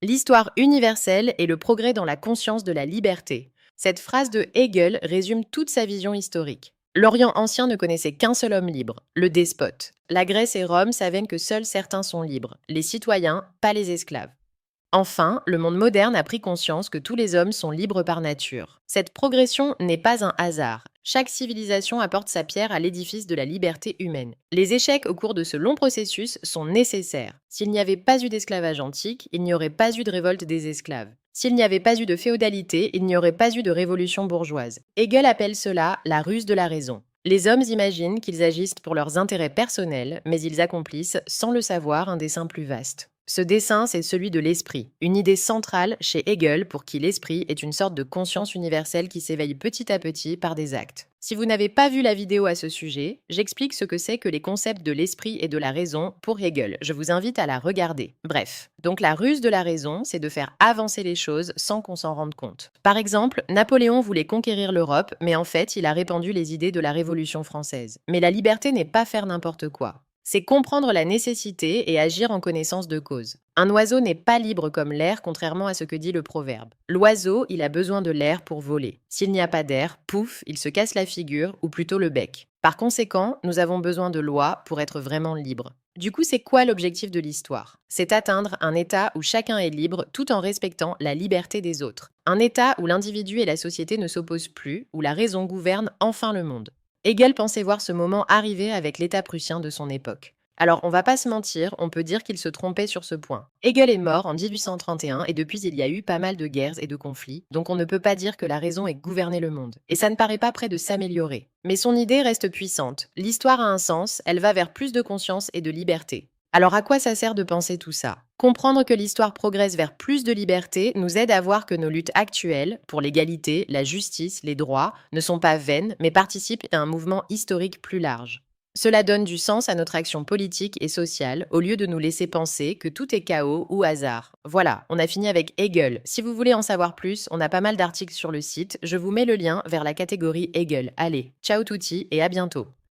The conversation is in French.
L'histoire universelle est le progrès dans la conscience de la liberté. Cette phrase de Hegel résume toute sa vision historique. L'Orient ancien ne connaissait qu'un seul homme libre, le despote. La Grèce et Rome savaient que seuls certains sont libres, les citoyens, pas les esclaves. Enfin, le monde moderne a pris conscience que tous les hommes sont libres par nature. Cette progression n'est pas un hasard. Chaque civilisation apporte sa pierre à l'édifice de la liberté humaine. Les échecs au cours de ce long processus sont nécessaires. S'il n'y avait pas eu d'esclavage antique, il n'y aurait pas eu de révolte des esclaves. S'il n'y avait pas eu de féodalité, il n'y aurait pas eu de révolution bourgeoise. Hegel appelle cela la ruse de la raison. Les hommes imaginent qu'ils agissent pour leurs intérêts personnels, mais ils accomplissent, sans le savoir, un dessein plus vaste. Ce dessein, c'est celui de l'esprit, une idée centrale chez Hegel pour qui l'esprit est une sorte de conscience universelle qui s'éveille petit à petit par des actes. Si vous n'avez pas vu la vidéo à ce sujet, j'explique ce que c'est que les concepts de l'esprit et de la raison pour Hegel. Je vous invite à la regarder. Bref, donc la ruse de la raison, c'est de faire avancer les choses sans qu'on s'en rende compte. Par exemple, Napoléon voulait conquérir l'Europe, mais en fait, il a répandu les idées de la Révolution française. Mais la liberté n'est pas faire n'importe quoi. C'est comprendre la nécessité et agir en connaissance de cause. Un oiseau n'est pas libre comme l'air, contrairement à ce que dit le proverbe. L'oiseau, il a besoin de l'air pour voler. S'il n'y a pas d'air, pouf, il se casse la figure, ou plutôt le bec. Par conséquent, nous avons besoin de lois pour être vraiment libres. Du coup, c'est quoi l'objectif de l'histoire? C'est atteindre un état où chacun est libre tout en respectant la liberté des autres. Un état où l'individu et la société ne s'opposent plus, où la raison gouverne enfin le monde. Hegel pensait voir ce moment arriver avec l'État prussien de son époque. Alors, on va pas se mentir, on peut dire qu'il se trompait sur ce point. Hegel est mort en 1831 et depuis il y a eu pas mal de guerres et de conflits, donc on ne peut pas dire que la raison ait gouverné le monde. Et ça ne paraît pas près de s'améliorer. Mais son idée reste puissante. L'histoire a un sens, elle va vers plus de conscience et de liberté. Alors à quoi ça sert de penser tout ça? Comprendre que l'histoire progresse vers plus de liberté nous aide à voir que nos luttes actuelles, pour l'égalité, la justice, les droits, ne sont pas vaines, mais participent à un mouvement historique plus large. Cela donne du sens à notre action politique et sociale, au lieu de nous laisser penser que tout est chaos ou hasard. Voilà, on a fini avec Hegel. Si vous voulez en savoir plus, on a pas mal d'articles sur le site, je vous mets le lien vers la catégorie Hegel. Allez, ciao touti et à bientôt.